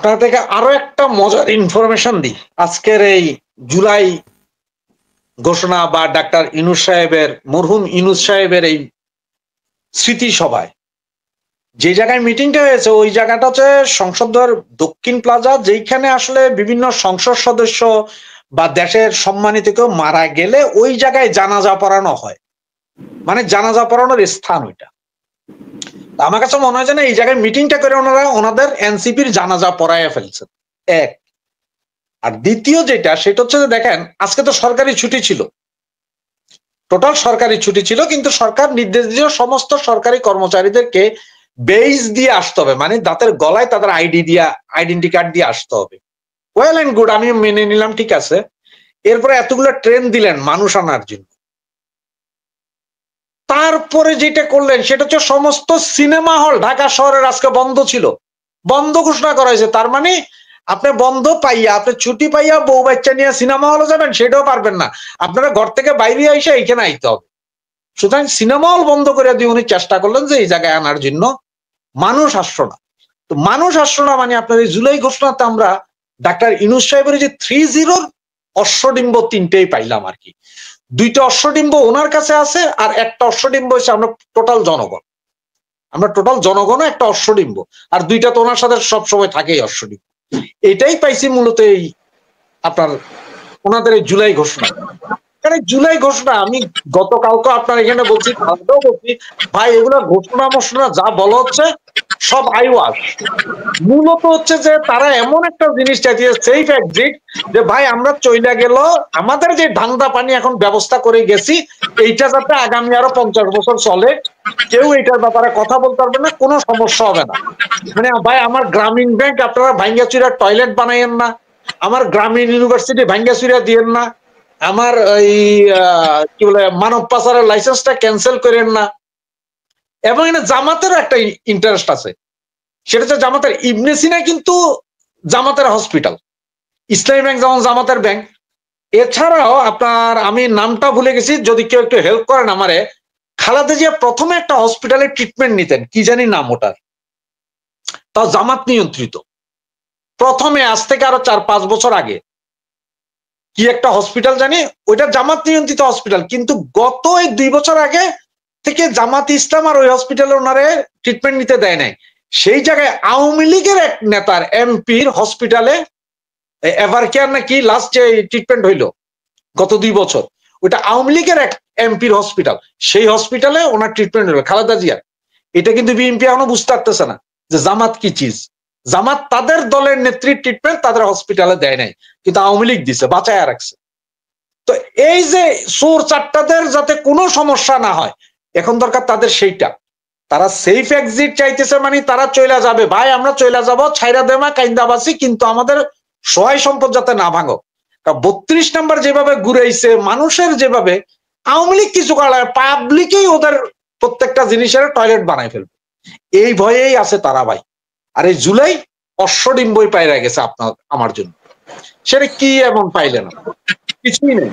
আপনার থেকে আরো একটা মজার ইনফরমেশন দিই। আজকের এই জুলাই ঘোষণা বা ডাক্তার ইউনূস সাহেবের, মরহুম ইউনূস সাহেবের এই স্মৃতি সভায় যে জায়গায় মিটিংটা হয়েছে, ওই জায়গাটা হচ্ছে সংসদের দক্ষিণ প্লাজা, যেখানে আসলে বিভিন্ন সংসদ সদস্য বা দেশের সম্মানিত কেউ মারা গেলে ওই জায়গায় জানাজা পড়ানো হয়, মানে জানাজা পড়ানোর স্থান ওইটা। আমার কাছে মনে হয় যে না, এই জায়গায় মিটিংটা করে ওনারা ওনাদের এনসিপির জানাজা পড়াইয়া ফেলছেন, এক। আর দ্বিতীয় যেটা, সেটা হচ্ছে যে দেখেন, আজকে তো সরকারি ছুটি ছিল, টোটাল সরকারি ছুটি ছিল, কিন্তু সরকার নির্দেশ দিয়ে সমস্ত সরকারি কর্মচারীদেরকে বেইজ দিয়ে আসতে হবে, মানে দাঁতের গলায় তাদের আইডেন্টি কার্ড দিয়ে আসতে হবে। ওয়েল এন্ড গুড, আমি মেনে নিলাম, ঠিক আছে। এরপরে এতগুলো ট্রেন দিলেন মানুষ আনার জন্য। তারপরে যেটা করলেন সেটা হচ্ছে সমস্ত সিনেমা হল ঢাকা শহরের আজকে বন্ধ ছিল, বন্ধ ঘোষণা করা হয়েছে। তার মানে আপনি বন্ধ পাইয়া, আপনি ছুটি পাইয়া বউ বাচ্চা নিয়ে সিনেমা হলে যাবেন, সেটাও পারবেন না। আপনারা ঘর থেকে বাইরে এসে এইখানে আইতে হবে। সুতরাং সিনেমা হল বন্ধ করে দিয়ে উনি চেষ্টা করলেন যে এই জায়গায় আনার জন্য। মানুষ আসলো না। তো মানুষ আসলো না মানে আপনার এই জুলাই ঘোষণাতে আমরা ডাক্তার ইউনূস সাহেবের যে 3-0 অশ্বডিম্ব তিনটেই পাইলাম আর কি। দুইটা অশ্বডিম্ব ওনার কাছে আছে, আর একটা অশ্বডিম্ব হচ্ছে আমরা টোটাল জনগণ। আমরা টোটাল জনগণও একটা অশ্বডিম্ব, আর দুইটা তো ওনার সাথে সবসময় থাকেই অশ্বডিম্ব। এটাই পাইছি মূলত এই আপনার ওনাদের এই জুলাই ঘোষণা। জুলাই ঘোষণা আমি গতকালকে আপনার এখানে বলছি, কালকেও বলছি, ভাই এগুলো ঘোষণা মোষণা যা বলা হচ্ছে সব আইওয়াশ। মূলত হচ্ছে যে তারা এমন একটা জিনিস চাইছে, সেফ এক্সিট, যে ভাই আমরা চইলা গেল, আমাদের যে ধান্দা পানি এখন ব্যবস্থা করে গেছি, এইটা যাতে আগামী আরো 50 বছর চলে, কেউ এইটার ব্যাপারে কথা বলতে পারবে না, কোনো সমস্যা হবে না। মানে ভাই আমার গ্রামীণ ব্যাংক আপনারা ভাঙ্গাচুরা টয়লেট বানাইয়েন না, আমার গ্রামীণ ইউনিভার্সিটি ভাঙ্গাচুরা দিয়েন না, আমার এই কি বলে মানব পাচারের লাইসেন্সটা ক্যান্সেল করেন না। এবং এটা জামাতের একটা ইন্টারেস্ট আছে, সেটা হচ্ছে জামাতের ইবনে সিনা কিন্তু জামাতের হসপিটাল, ইসলামী ব্যাংক যেমন জামাতের ব্যাংক। এছাড়াও আপনার, আমি নামটা ভুলে গেছি, যদি কেউ একটু হেল্প করেন আমারে, খালেদা জিয়া প্রথমে একটা হসপিটালে ট্রিটমেন্ট নিতেন, কি জানি নাম ওটার, তাও জামাত নিয়ন্ত্রিত। প্রথমে আজ থেকে আরো 4-5 বছর আগে কি একটা হসপিটাল জানি, ওইটা জামাত নিয়ন্ত্রিত হসপিটাল, কিন্তু গত এই 2 বছর আগে থেকে জামাত ইসলাম আর ওই হসপিটালে ওনারে ট্রিটমেন্ট নিতে দেয় নাই। সেই জায়গায় আওয়ামী লীগের এক নেতার এমপির হসপিটালে এভার কেয়ার নাকি লাস্ট যে ট্রিটমেন্ট হইলো গত 2 বছর, ওইটা আওয়ামী লীগের এক এমপির হসপিটাল, সেই হসপিটালে ওনার ট্রিটমেন্ট হলো খালেদা জিয়ার। এটা কিন্তু বিএনপি এখনো বুঝতে পারতেছে না যে জামাত কি চিজ। জামাত তাদের দলের নেত্রীর ট্রিটমেন্ট তাদের হসপিটালে দেয় নাই, কিন্তু আওয়ামী লীগ দিছে, বাঁচায় রাখছে। তো এই যে চোর চারটাদের যাতে কোনো সমস্যা না হয়, এখন দরকার তাদের সেইটা। তারা সেফ এক্সিট চাইতেছে, মানে তারা চইলা যাবে, ভাই আমরা চইলা যাব, ছাইরা দেমা কাইন্দাবাসি, কিন্তু আমাদের সহায় সম্পদ যাতে না ভাঙো। 32 নাম্বার যেভাবে ঘুরাইছে মানুষের, যেভাবে আওয়ামী লীগ কিছু করা, পাবলিকেই ওদের প্রত্যেকটা জিনিসের টয়লেট বানাই ফেলবে, এই ভয়েই আছে তারা ভাই। আর এই জুলাই অশ্বডিম্বই পাইরা গেছে আপনার আমার জন্য। সেটা কি এমন পাইলে না, কিছুই নেই।